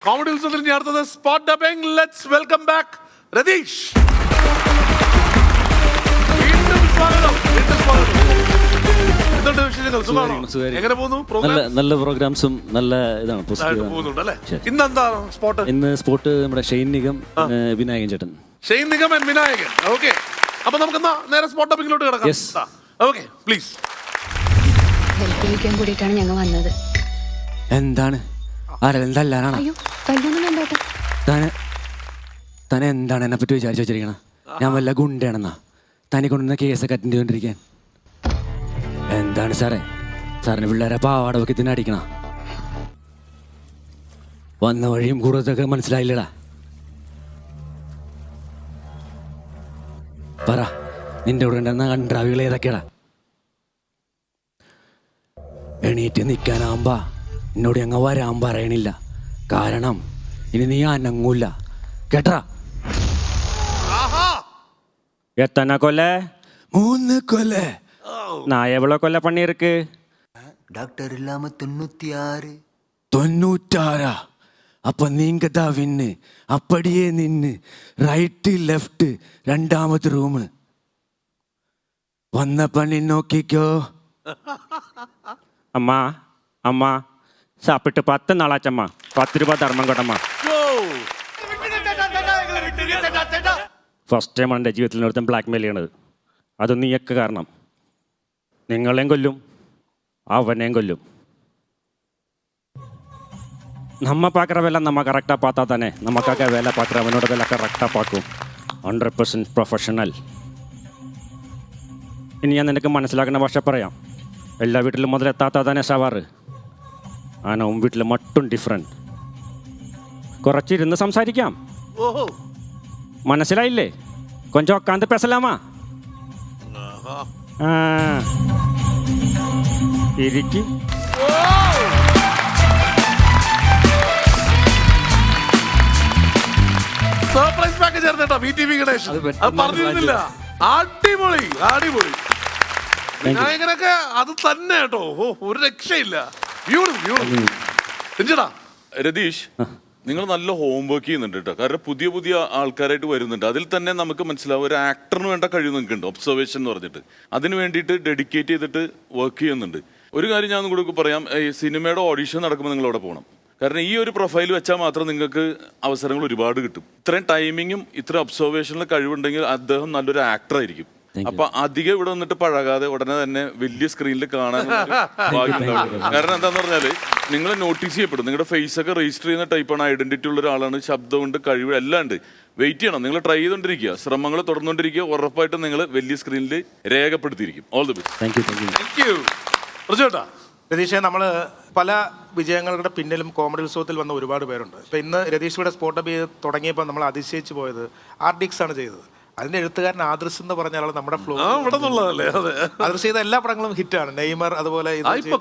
Comedy ഉത്സവത്തിൽ ഇനി അടുത്തത് spot dubbing. Let's welcome back Ratheesh. വീണ്ടും സ്വാഗതം. എന്തുണ്ട് വിശേഷങ്ങൾ? സുഖമാണോ? എങ്ങനെ പോകുന്നു? നല്ല പ്രോഗ്രാംസും നല്ല ഇതാണ് പോകുന്നുണ്ടല്ലേ. ഇന്നെന്താ സ്പോട്ട്? ഇന്ന് സ്പോട്ട് നമ്മുടെ ഷെയ്ൻ നിഗം, വിനായകൻ ചേട്ടൻ. Shane Nigam and Vinayakan. Okay, അപ്പൊ നമുക്ക് നേരെ സ്പോട്ട് ഡബിങ്ങിലോട്ട് കിടക്കാം. Okay please. ഹെൽപ്പ് ചെയ്യിക്കാൻ കൂടിയിട്ടാണ് ഞങ്ങൾ വന്നത്. എന്താണ് ആരെന്താണോ അയ്യോ കല്യാണം കണ്ടോട്ടെ. താൻ എന്താണ് എന്നെ പറ്റി വിചാരിച്ചു വെച്ചിരിക്കണ? ഞാൻ വല്ല ഗുണ്ടയാണെന്നാ തനി കൊണ്ടുവന്ന കേസൊക്കെ അറ്റൻഡ് ചെയ്തോണ്ടിരിക്കാൻ? എന്താണ് സാറേ, സാറിന് പിള്ളേരെ പാവാട ഒക്കെ തന്നെ അടിക്കണ? വന്ന വഴിയും കൂടുതലൊക്കെ മനസ്സിലായില്ലടാ. പറ, നിന്റെ കൂടെ ഉണ്ടെന്ന കൺട്രാവികൾ ഏതൊക്കെയാടാ? എണീറ്റ് നിൽക്കാനാകുമ്പോ എന്നോട് ഞങ്ങൾ വരാൻ പറയണില്ല. കാരണം ഇനി നീ അനങ്ങൂല, കേട്ടാ? എത്തന കൊല്ല? 3 കൊല്ല. நான் எவ்வளோ கொல்லை பண்ணியிருக்கு? டாக்டர் இல்லாம 96. 96? அப்போ நீங்க தான் வின்னு. அப்படியே நின்று റൈറ്റ് ലെഫ്റ്റ് രണ്ടാമത്തെ റൂം വന്ന പണി നോക്കിക്കോ. അമ്മ അമ്മ സാപ്പിട്ട് 10 നാളാച്ചമ്മ. 10 രൂപ ധർമ്മം കൊണ്ടമ്മ. ഫസ്റ്റ് ടൈമാണ് എൻ്റെ ജീവിതത്തിൽ ഒരുത്തൻ ബ്ലാക്ക് മെയിൽ ചെയ്യണത്. അത് നീയൊക്കെ കാരണം. നിങ്ങളെയും കൊല്ലും, അവനെയും കൊല്ലും. நம்ம பார்க்குற வேலை நம்ம கரெக்டாக பார்த்தா தானே நமக்காக வேலை பார்க்குறவனோட வேலை கரெக்டாக பார்க்கும். 100% പ്രൊഫഷണൽ. ഇനി ഞാൻ നിനക്ക് മനസ്സിലാക്കുന്ന ഭാഷ പറയാം. എല്ലാ വീട്ടിലും മുതലെത്താത്ത തന്നെ സവാറ്. ആന വീട്ടിൽ മട്ടും ഡിഫറെൻറ്റ്. കുറച്ചിരുന്ന് സംസാരിക്കാം. മനസ്സിലായില്ലേ? കൊഞ്ചം ഒക്കാന്ത് പെസലാമാ. ഇരിക്കി. സർപ്രൈസ് പാക്കേജ് ആയിരുന്നു VTV ഗണേഷ്. അത് പറഞ്ഞിരുന്നില്ല. അടിപൊളി അടിപൊളി. വിനായകനൊക്കെ അത് തന്നെ കേട്ടോ. ഒരു രക്ഷയില്ല. രതീഷ്, നിങ്ങൾ നല്ല ഹോം വർക്ക് ചെയ്യുന്നുണ്ട് കേട്ടോ. കാരണം പുതിയ പുതിയ ആൾക്കാരായിട്ട് വരുന്നുണ്ട്. അതിൽ തന്നെ നമുക്ക് മനസ്സിലാവും ഒരു ആക്ടറിന് വേണ്ട കഴിവ് നിങ്ങൾക്ക് ഉണ്ട്. ഒബ്സർവേഷൻ എന്ന് പറഞ്ഞിട്ട് അതിന് വേണ്ടിയിട്ട് ഡെഡിക്കേറ്റ് ചെയ്തിട്ട് വർക്ക് ചെയ്യുന്നുണ്ട്. ഒരു കാര്യം ഞാൻ കൂടെ പറയാം. ഈ സിനിമയുടെ ഓഡീഷൻ നടക്കുമ്പോൾ നിങ്ങൾ അവിടെ പോകണം. കാരണം ഈ ഒരു പ്രൊഫൈൽ വെച്ചാൽ മാത്രം നിങ്ങൾക്ക് അവസരങ്ങൾ ഒരുപാട് കിട്ടും. ഇത്രയും ടൈമിങ്ങും ഇത്ര ഒബ്സർവേഷനിൽ കഴിവുണ്ടെങ്കിൽ അദ്ദേഹം നല്ലൊരു ആക്ടർ ആയിരിക്കും. അപ്പൊ അധികം ഇവിടെ വന്നിട്ട് പഴകാതെ ഉടനെ തന്നെ വലിയ സ്ക്രീനിൽ കാണാൻ ഭാഗ്യമുണ്ടാവും. കാരണം എന്താന്ന് പറഞ്ഞാല് നിങ്ങൾ നോട്ടീസ് ചെയ്യപ്പെടും. നിങ്ങളുടെ ഫേസ് ഒക്കെ രജിസ്റ്റർ ചെയ്യുന്ന ടൈപ്പാണ്. ഐഡന്റിറ്റി ഉള്ള ഒരാളാണ്. ശബ്ദമുണ്ട്, കഴിവ് എല്ലാം ഉണ്ട്. വെയിറ്റ് ചെയ്യണം. നിങ്ങൾ ട്രൈ ചെയ്തോണ്ടിരിക്കുക, ശ്രമങ്ങൾ തുടർന്നുകൊണ്ടിരിക്കുക. ഉറപ്പായിട്ടും നിങ്ങൾ വലിയ സ്ക്രീനിൽ രേഖപ്പെടുത്തിയിരിക്കും. All the best. Thank you. രതീഷെ, നമ്മൾ പല വിജയങ്ങളുടെ പിന്നിലും കോമഡി ഉത്സവത്തിൽ വന്ന ഒരുപാട് പേരുണ്ട്. ഇപ്പം ഇന്ന് രതീഷിയുടെ സ്പോട്ട് അപ്പ് തുടങ്ങിയപ്പോൾ നമ്മൾ അതിശയിച്ച് പോയത് ആർഡിക്സ് ആണ് ചെയ്തത്. അതിന്റെ എഴുത്തുകാരൻ ആദർശ് എന്ന് പറഞ്ഞ ആൾ നമ്മുടെ ഫ്ലോ ആദർശ് ചെയ്ത എല്ലാ പടങ്ങളും ഹിറ്റാണ്. നെയ്മർ, അതുപോലെ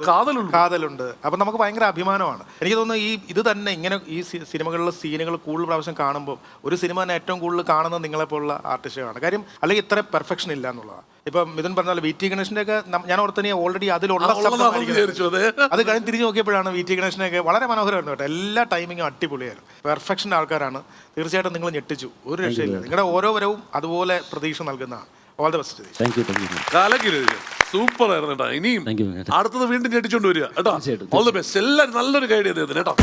കാതലുണ്ട്. അപ്പം നമുക്ക് ഭയങ്കര അഭിമാനമാണ്. എനിക്ക് തോന്നുന്നു ഇത് തന്നെ ഇങ്ങനെ ഈ സിനിമകളിലെ സീനുകൾ കൂടുതൽ പ്രാവശ്യം കാണുമ്പോൾ ഒരു സിനിമ തന്നെ ഏറ്റവും കൂടുതൽ കാണുന്നത് നിങ്ങളെപ്പോലുള്ള ആർട്ടിസ്റ്റുകളാണ്. കാര്യം അല്ലെങ്കിൽ ഇത്ര പെർഫെക്ഷൻ ഇല്ല എന്നുള്ളതാണ്. ഇപ്പം മിഥുൻ പറഞ്ഞാൽ VT ഗണേഷിന്റെ ഒക്കെ ഞാൻ ഓർത്തനി ഓൾറെഡി അതിലുള്ള അത് കഴിഞ്ഞ് തിരിഞ്ഞു നോക്കിയപ്പോഴാണ് VT ഗണേഷിനെയൊക്കെ വളരെ മനോഹരമായിരുന്നു കേട്ടോ. എല്ലാ ടൈമിങ്ങും അടിപൊളിയായിരുന്നു. പെർഫെക്ഷൻ ആൾക്കാരാണ്. തീർച്ചയായിട്ടും നിങ്ങൾ ഞെട്ടിച്ചു. ഒരു രക്ഷയില്ല. നിങ്ങളുടെ ഓരോ വരവും അതുപോലെ പ്രതീക്ഷ നൽകുന്നതാണ്. All the best. സൂപ്പർ ആയിരുന്നു കേട്ടോ. ഇനിയും അടുത്തത് വീണ്ടും ഞെട്ടിച്ചോണ്ട് വരിക കേട്ടോ. All the best. എല്ലാവരും നല്ലൊരു ഗൈഡ് ചെയ്തത് കേട്ടോ.